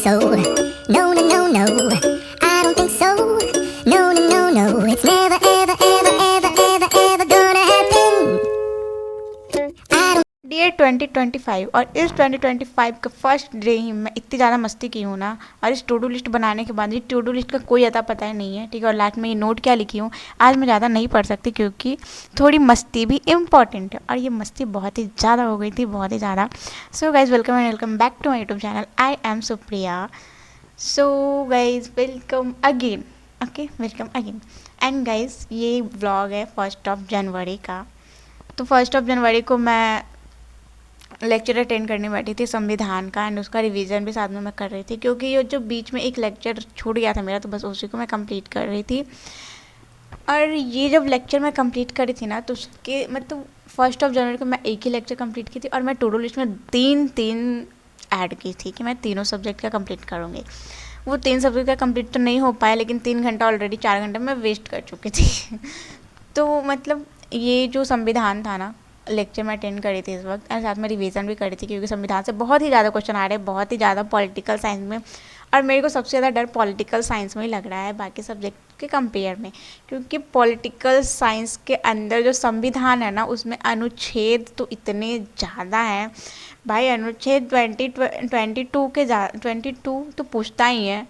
so. No, no, no, no. I don't think so. No, no, no, no. It's never, ever, ever, ever, ever, ever gonna happen. Dear 2025 और इस 2025 का first day ही मैं इतनी ज़्यादा मस्ती की हूँ ना। और इस टू डू लिस्ट बनाने के बाद ये टू डू लिस्ट का कोई अता पता ही नहीं है, ठीक है। और लास्ट में ये नोट क्या लिखी हूँ आज मैं ज़्यादा नहीं पढ़ सकती क्योंकि थोड़ी मस्ती भी इम्पॉर्टेंट है और ये मस्ती बहुत ही ज़्यादा हो गई थी, बहुत ही ज़्यादा। So guys welcome and welcome back to my YouTube channel. I am Supriya. So guys welcome again, okay, welcome again. And guys ये व्लॉग है 1 जनवरी का। तो 1 जनवरी को मैं लेक्चर अटेंड करने बैठी थी संविधान का, एंड उसका रिवीजन भी साथ में मैं कर रही थी क्योंकि ये जो बीच में एक लेक्चर छूट गया था मेरा, तो बस उसी को मैं कंप्लीट कर रही थी। और ये जब लेक्चर मैं कंप्लीट करी थी ना, तो उसके मतलब 1 जनवरी को मैं एक ही लेक्चर कंप्लीट की थी और मैं टू डू लिस्ट में तीन ऐड की थी कि मैं तीनों सब्जेक्ट का कंप्लीट करूँगी। वो 3 सब्जेक्ट का कंप्लीट तो नहीं हो पाया, लेकिन 3 घंटा ऑलरेडी 4 घंटे मैं वेस्ट कर चुकी थी तो मतलब ये जो संविधान था ना, लेक्चर में अटेंड करी थी इस वक्त, और साथ में रिवीजन भी करी थी क्योंकि संविधान से बहुत ही ज़्यादा क्वेश्चन आ रहे हैं, बहुत ही ज़्यादा पॉलिटिकल साइंस में। और मेरे को सबसे ज़्यादा डर पॉलिटिकल साइंस में ही लग रहा है बाकी सब्जेक्ट के कंपेयर में, क्योंकि पॉलिटिकल साइंस के अंदर जो संविधान है ना, उसमें अनुच्छेद तो इतने ज़्यादा हैं भाई। अनुच्छेद 22 तो पूछता ही है,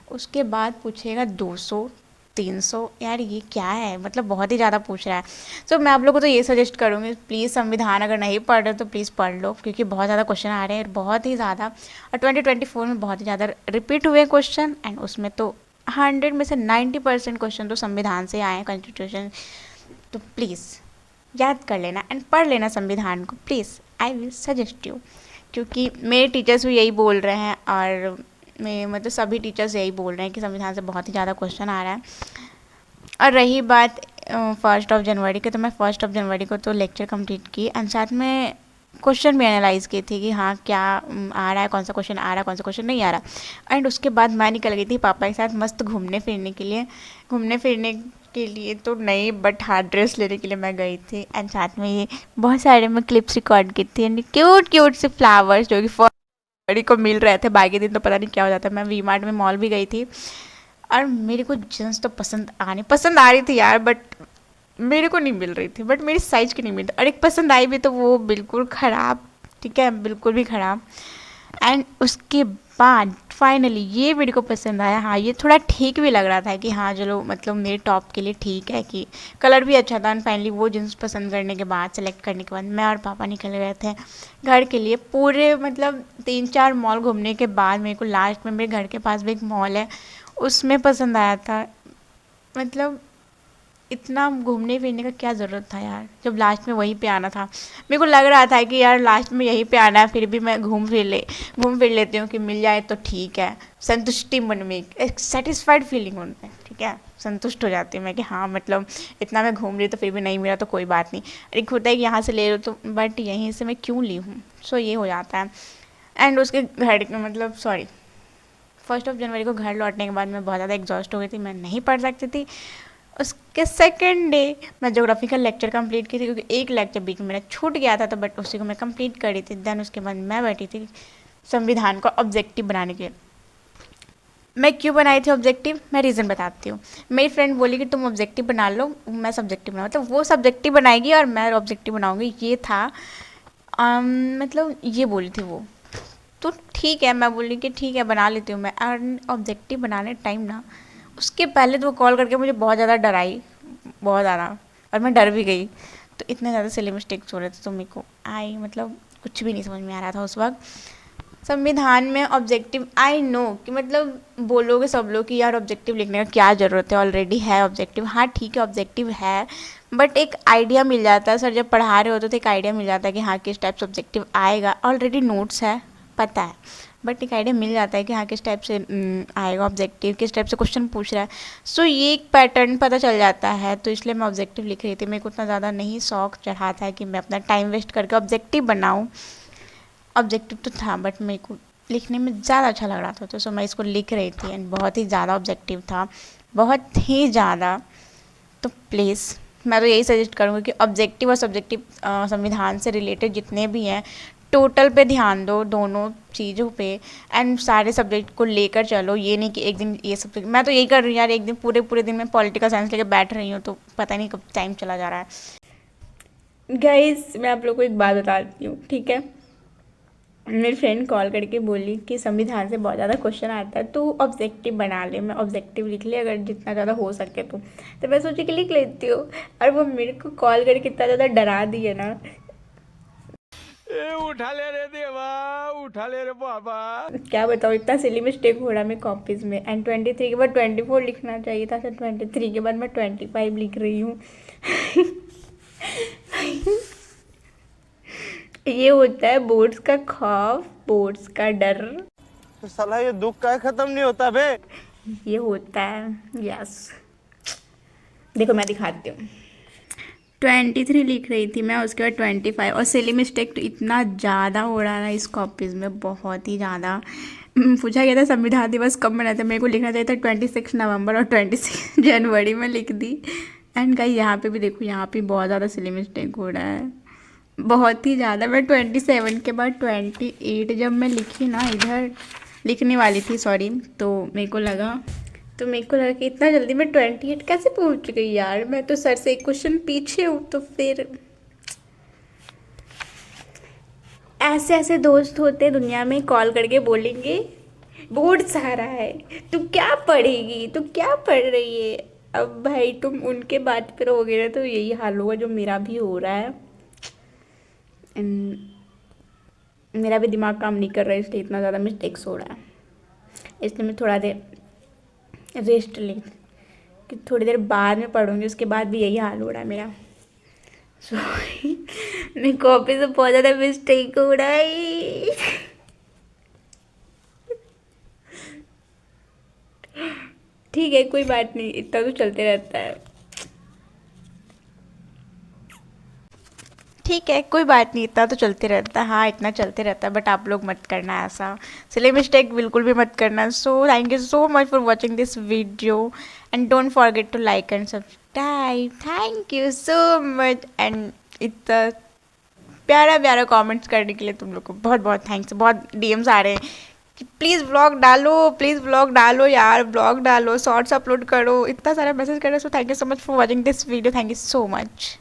उसके बाद पूछेगा 200 300। यार ये क्या है, मतलब बहुत ही ज़्यादा पूछ रहा है। सो मैं आप लोगों को तो ये सजेस्ट करूँगी, प्लीज़ संविधान अगर नहीं पढ़ रहे तो प्लीज़ पढ़ लो क्योंकि बहुत ज़्यादा क्वेश्चन आ रहे हैं, बहुत ही ज़्यादा। और 2024 में बहुत ही ज़्यादा रिपीट हुए क्वेश्चन, एंड उसमें तो 100 में से 90% क्वेश्चन तो संविधान से आए हैं, कॉन्स्टिट्यूशन। तो प्लीज़ याद कर लेना एंड पढ़ लेना संविधान को, please, I will suggest you. क्योंकि मेरे टीचर्स भी यही बोल रहे हैं और मैं मतलब सभी टीचर्स यही बोल रहे हैं कि संविधान से बहुत ही ज़्यादा क्वेश्चन आ रहा है। और रही बात 1 जनवरी की, तो मैं 1 जनवरी को तो लेक्चर कंप्लीट की एंड साथ में क्वेश्चन भी एनालाइज़ की थी कि हाँ क्या आ रहा है, कौन सा क्वेश्चन आ रहा है, कौन सा क्वेश्चन नहीं आ रहा। एंड उसके बाद मैं निकल गई थी पापा के साथ मस्त घूमने फिरने के लिए। घूमने फिरने के लिए तो नहीं, बट हार्ड ड्रेस लेने के लिए मैं गई थी। एंड साथ में ये बहुत सारे मैं क्लिप्स रिकॉर्ड की थी, एंड क्यूट क्यूट से फ्लावर्स जो कि बड़ी को मिल रहे थे। बाकी दिन तो पता नहीं क्या हो जाता। मैं वी मार्ट में मॉल भी गई थी और मेरे को जींस तो पसंद आ रही थी यार, बट मेरे को नहीं मिल रही थी, बट मेरी साइज़ की नहीं मिल रही। और एक पसंद आई भी तो वो बिल्कुल ख़राब, ठीक है, बिल्कुल भी ख़राब। एंड उसके बाद फाइनली ये मेरे को पसंद आया। हाँ ये थोड़ा ठीक भी लग रहा था कि हाँ चलो मतलब मेरे टॉप के लिए ठीक है, कि कलर भी अच्छा था। एंड फाइनली वो जींस पसंद करने के बाद, सेलेक्ट करने के बाद, मैं और पापा निकल गए थे घर के लिए। पूरे मतलब 3-4 मॉल घूमने के बाद मेरे को लास्ट में मेरे घर के पास भी एक मॉल है, उसमें पसंद आया था। मतलब इतना घूमने फिरने का क्या ज़रूरत था यार, जब लास्ट में वहीं पे आना था। मेरे को लग रहा था कि यार लास्ट में यहीं पे आना है, फिर भी मैं घूम फिर लेती हूँ कि मिल जाए तो ठीक है। संतुष्टि मन में एक सेटिस्फाइड फीलिंग होता है, ठीक है, संतुष्ट हो जाती हूँ मैं कि हाँ मतलब इतना मैं घूम रही तो फिर भी नहीं मिला तो कोई बात नहीं। एक होता है कि यहाँ से ले लो तो, बट यहीं से मैं क्यों ली हूँ, सो ये हो जाता है। एंड उसके घर मतलब 1 जनवरी को घर लौटने के बाद मैं बहुत ज़्यादा एग्जॉस्ट हो गई थी, मैं नहीं पढ़ सकती थी। उसके सेकेंड डे मैं ज्योग्राफी का लेक्चर कंप्लीट की थी क्योंकि एक लेक्चर बीच में मेरा छूट गया था, तो बट उसी को मैं कंप्लीट करी थी। देन उसके बाद मैं बैठी थी संविधान को ऑब्जेक्टिव बनाने के लिए। मैं क्यों बनाई थी ऑब्जेक्टिव, मैं रीज़न बताती हूँ। मेरी फ्रेंड बोली कि तुम ऑब्जेक्टिव बना लो, मैं सब्जेक्टिव बनाऊँ, मतलब वो सब्जेक्टिव बनाएगी और मैं ऑब्जेक्टिव बनाऊँगी, ये था। मतलब ये बोली थी वो, तो ठीक है, मैं बोली कि ठीक है बना लेती हूँ मैं। और ऑब्जेक्टिव बनाने टाइम ना, उसके पहले तो वो कॉल करके मुझे बहुत ज़्यादा डराई, बहुत ज़्यादा, और मैं डर भी गई। तो इतने ज़्यादा सिली मिस्टेक्स हो रहे थे तो मेरे को मतलब कुछ भी नहीं समझ में आ रहा था उस वक्त। संविधान में ऑब्जेक्टिव, आई नो कि मतलब बोलोगे सब लोग कि यार ऑब्जेक्टिव लिखने का क्या ज़रूरत है, ऑलरेडी है ऑब्जेक्टिव। हाँ ठीक है ऑब्जेक्टिव है, बट एक आइडिया मिल जाता है, सर जब पढ़ा रहे होते तो एक आइडिया मिल जाता है कि हाँ किस टाइप से ऑब्जेक्टिव आएगा। ऑलरेडी नोट्स है, पता है, बट एक आइडिया मिल जाता है कि हाँ किस टाइप से आएगा ऑब्जेक्टिव, किस टाइप से क्वेश्चन पूछ रहा है। सो ये एक पैटर्न पता चल जाता है, तो इसलिए मैं ऑब्जेक्टिव लिख रही थी। मेरे को उतना ज़्यादा नहीं शौक चढ़ा था कि मैं अपना टाइम वेस्ट करके ऑब्जेक्टिव बनाऊँ। ऑब्जेक्टिव तो था बट मेरे को लिखने में ज़्यादा अच्छा लग रहा था, तो सो मैं इसको लिख रही थी। एंड बहुत ही ज़्यादा ऑब्जेक्टिव था, बहुत ही ज़्यादा। तो प्लीज़ मैं तो यही सजेस्ट करूँगी कि ऑब्जेक्टिव और सब्जेक्टिव संविधान से रिलेटेड जितने भी हैं टोटल पे ध्यान दो, दोनों चीज़ों पे, एंड सारे सब्जेक्ट को लेकर चलो। ये नहीं कि एक दिन ये सब्जेक्ट, मैं तो यही कर रही हूँ यार, एक दिन पूरे पूरे दिन में पॉलिटिकल साइंस लेके बैठ रही हूँ, तो पता नहीं कब टाइम चला जा रहा है। गाइस मैं आप लोग को एक बात बताती हूँ, ठीक है। मेरी फ्रेंड कॉल करके बोली कि संविधान से बहुत ज़्यादा क्वेश्चन आता है, तो ऑब्जेक्टिव बना ले। मैं ऑब्जेक्टिव लिख ले अगर जितना ज़्यादा हो सके तो मैं सोची कि लिख लेती हूँ। और वो मेरे को कॉल करके इतना ज़्यादा डरा दी है ना, उठा ले रे देवा, उठा ले रे बाबा। क्या बताओ, इतना सिली मिस्टेक हो रहा है मेरे कॉपीज़ में। एंड 23 के बाद 24 लिखना चाहिए था, सर 23 के बाद मैं 25 लिख रही हूँ। ये होता है बोर्ड्स का खौफ, बोर्ड्स का डर, तो साला ये दुख का खत्म नहीं होता बे। ये होता है। यस, देखो मैं दिखाती हूँ। 23 लिख रही थी मैं, उसके बाद 25, और सिली मिस्टेक तो इतना ज़्यादा हो रहा है इस कॉपीज़ में, बहुत ही ज़्यादा। पूछा गया था संविधान दिवस कब मनाते, मेरे को लिखना चाहिए था 26 नवंबर, और 26 जनवरी में लिख दी। एंड गाइस यहाँ पे भी देखो, यहाँ पे बहुत ज़्यादा सिली मिस्टेक हो रहा है, बहुत ही ज़्यादा। मैं 27 के बाद 28 जब मैं लिखी ना, इधर लिखने वाली थी सॉरी, तो मेरे को लगा कि इतना जल्दी मैं 28 कैसे पहुंच गई यार, मैं तो सर से एक क्वेश्चन पीछे हूँ। तो फिर ऐसे ऐसे दोस्त होते हैं दुनिया में, कॉल करके बोलेंगे बोर्ड सहारा है, तू क्या पढ़ेगी, तू क्या पढ़ रही है। अब भाई तुम उनके बात पर रहोगे ना, तो यही हाल होगा जो मेरा भी हो रहा है। मेरा भी दिमाग काम नहीं कर रहा है, इसलिए इतना ज़्यादा मिस्टेक्स हो रहा है। इसलिए मैं थोड़ा देर रेस्ट ले, कि थोड़ी देर बाद में पढ़ूंगी, उसके बाद भी यही हाल हो रहा है मेरा। सॉरी, मेरी कॉपी से बहुत ज़्यादा मिस्टेक हो रहा है। ठीक है, कोई बात नहीं, इतना तो चलते रहता है। ठीक है, कोई बात नहीं, इतना तो चलते रहता है। हाँ, इतना चलते रहता है, बट आप लोग मत करना ऐसा, सिली मिस्टेक बिल्कुल भी मत करना। So thank you so much for watching this video, and don't forget to like and subscribe. Thank you so much, and इतना प्यारा प्यारा कमेंट्स करने के लिए तुम लोग को बहुत बहुत थैंक्स। बहुत डीएम्स आ रहे हैं कि प्लीज़ व्लॉग डालो, प्लीज़ व्लॉग डालो यार, व्लॉग डालो, शॉर्ट्स अपलोड करो, इतना सारा मैसेज कर रहे हो। सो thank you so much for watching this video, thank you so much.